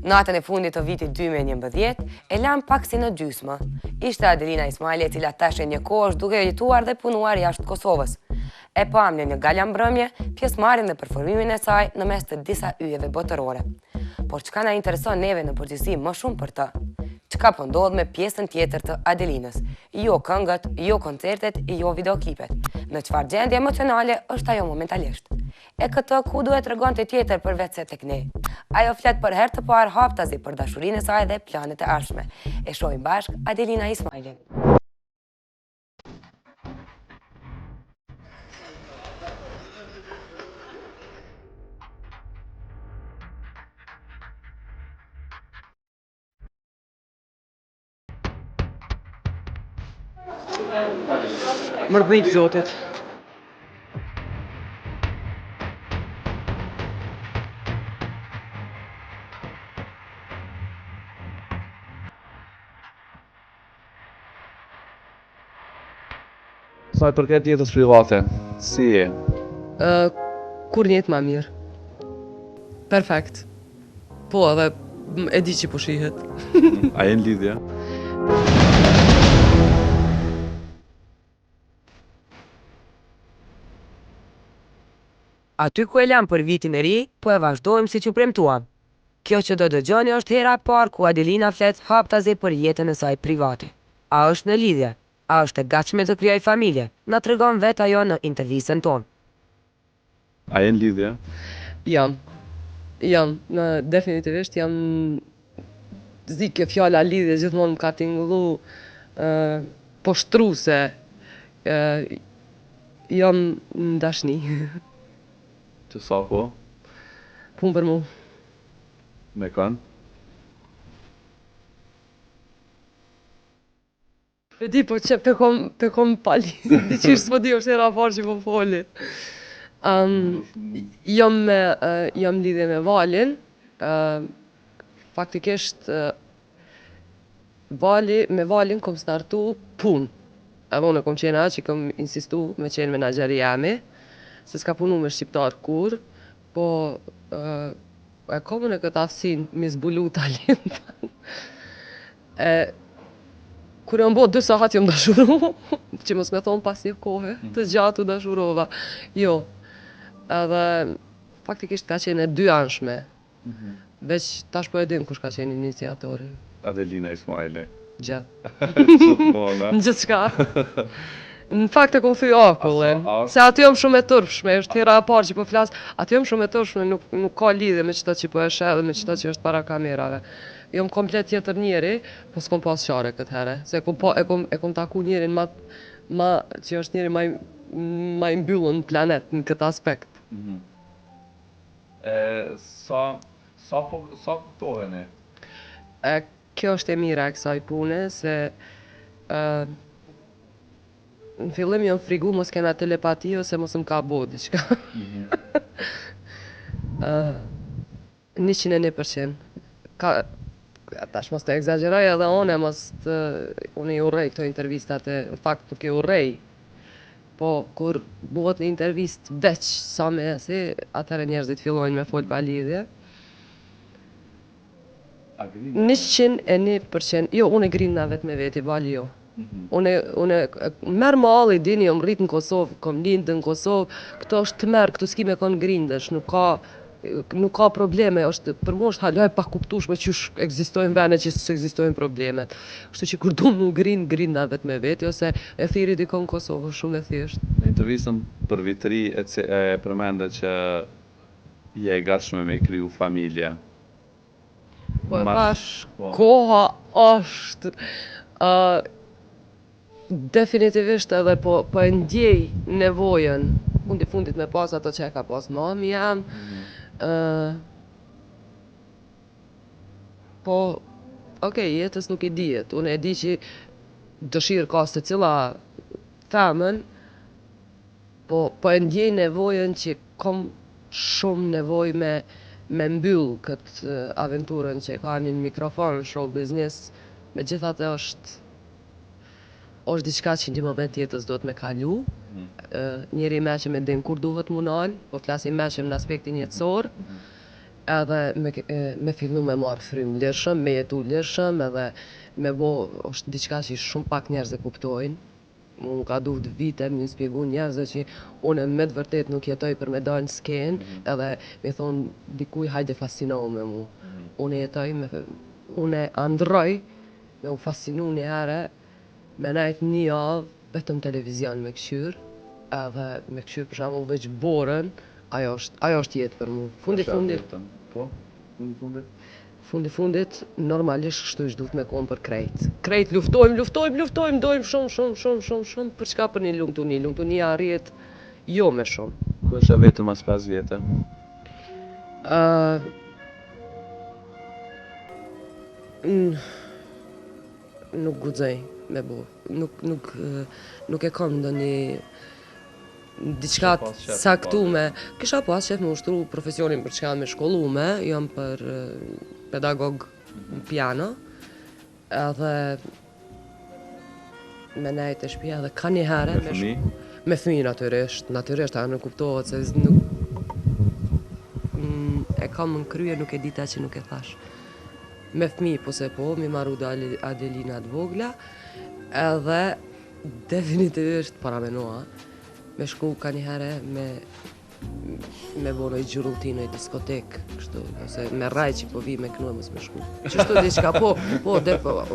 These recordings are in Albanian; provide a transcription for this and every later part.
Natën e fundit të vitit 2011, e lam pak si në gjysmë. Ishte Adelina Ismaili e cila tash e një kohësh duke jetuar dhe punuar jashtë Kosovës. E pam në një gala mbrëmje, pjesëmarrjen dhe performimin e saj në mes të disa yjeve botërore. Por çka na intereson neve në përgjithësi më shumë për të? Çka po ndodh me pjesën tjetër të Adelinës? Jo këngët, jo koncertet, jo videoklipet. Në çfarë gjendje emocionale është ajo momentalisht? E këtë ku duhet tregonte tjetër përveç se tek ne? Ajo flet për herë të parë haptazi për dashurinë e saj dhe planet e ardhshme. E shohim bashk Adelina Ismailin. Mërdhit zotit. Sa i përket jetës private, si je? Kur njët ma mirë. Perfekt. Po, edhe e di që po shihet. A je në lidhje? Aty ku e lam për vitin e ri, po e vazhdojmë si që premtuam. Kjo që do dëgjoni është hera e parë ku Adelina flet haptazi për jetën e saj private. A është në lidhje? A është e gatshme të krijojë familje? Na tregon vetë ajo në intervistën tonë. A je në lidhje? Jam, definitivisht jam zi kjo fjala lidhje gjithmonë më ka tingullu poshtruese. Jam në dashni. Që sa ko? Punë për mu. Me kanë? E di, po që pe kom pali. Qishë s'po di është e rafar që po foli. Jam lidhje me Valin. Faktikisht, me Valin kom startu punë. Edhe unë kom qenë atë që kom insistu me qenë menaxheri jami, se s'ka punu me shqiptar kur, po e komën e këtë aftësin mi zbulu talent. Kur jam bo 2 sahat jam dashuru, që mos me thonë pas një kohë, të gjatu dashurova. Jo, edhe faktikisht ka qenë e 2 anshme, veç tash po e dim kush ka qenë iniciatori. Adelina Ismaili. Gjatë. Gjithmonë, Në gjithë shka. Në fakt e kom thuj akullin, se aty jam shumë e tërpshme, është hera e parë që po flas, aty jam shumë e tërpshme, nuk ka lidhje me qëta që po e sheh dhe me qëta që është para kamerave. Jam komplet tjetër njeri, po s'kom pas qare këtë herë, se e kom taku njerin që është njeri ma i mbyllur në planet në këtë aspekt. Sa kuptoheni? Kjo është e mira e kësaj pune, se në fillim jam frigu mos kena telepati ose mos më ka bo diçka. 101%. Tash mos të egzagjeroj edhe unë i urrej këto intervistat në fakt nuk i urrej. Po kur bëhet një intervist veç sa me si, atëherë njerëzit fillojnë me fol pa lidhje. 101%. Jo, unë e grinda vetë me veti, bali jo. Unë merë malli, dini, jom rrit në Kosovë, kom lindë në Kosovë, këto është të merë, këto s'ki me konë grindesh, nuk ka probleme, është për mu është halaj pa kuptushme që ekzistojnë vene që s'ekzistojnë problemet. Kështu që kur du më grinda vetë me veti, ose e thiri dikon Kosovë, shumë e thjesht. Në intervistën për vitri e përmende që je e gatshme me kriju familje. Po e thash, koha është definitivisht edhe po e ndjej nevojën fundi fundit me pas ato që e ka pas mami jam. Po, okej, jetës nuk i dijet. Unë e di që dëshirë ka se cila femën, po e ndjej nevojën që kom shumë nevoj me mbyll këtë aventurën që ka një mikrofon, show business, me gjithatë është diçka që një moment jetës do të me kalu. Njeri meqem e din kur duhet mu nalë, po flasim meqem në aspektin jetësor. edhe me fillu me marrë frym lirshëm, me jetu lirshëm edhe me bo është diçka që shumë pak njerëz e kuptojnë. Unë ka duhet vite më spjegu njerëzve që unë me të vërtet nuk jetoj për me dalë në skenë edhe me thonë dikuj hajde fascinohu me mu. Unë jetoj unë androj me u fascinu një herë me najt një javë vetëm televizion me këshyr edhe me këshyr për shembull veç borën, ajo është jetë për mu. Po? Fundit, normalisht kështu është duhet me konë për krejt. Krejt luftojmë, dojmë shumë, për çka për një lumtuni arrihet jo me shumë. Ku është vetëm as 5 vjetë? Nuk guxoj me bo, nuk e kam ndonjë diçka saktume. Kisha pas qef me ushtru profesionin për çka me shkollume, jam për pedagog në piano, edhe me nejt e shtëpia edhe ka një herë Me fëmijë? me fëmijë natyrisht, a nuk kuptohet se nuk e kam në krye, nuk e dita që nuk e thash. Me fëmijë po se po, mi marru dhe Adelina të vogla, edhe definitivisht para menua, me shku ka një herë me bo në i gjurullti në i diskotek, kështu, ose me raj që po vi me kënu e mos me shku. Qështu diçka, po,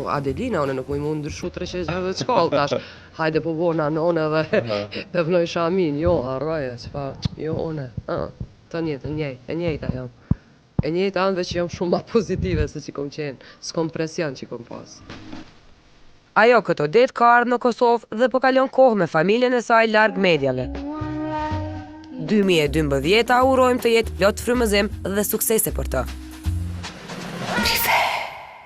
Adelina, one nuk mu i mu ndryshu 300 herë të shkallë, tash, hajde po bo në anon edhe pëvnoj shamin, jo, arroje, qëpa, jo, one, të njejta jam. E njejta anë veç jam shumë ma pozitive se që kom qenë, s'kom presion që kom pas. Ajo këto ditë ka ardhur në Kosovë dhe po kalon kohë me familjen e saj larg mediave. 2012 urojmë të jetë plot frymëzim dhe suksese për të.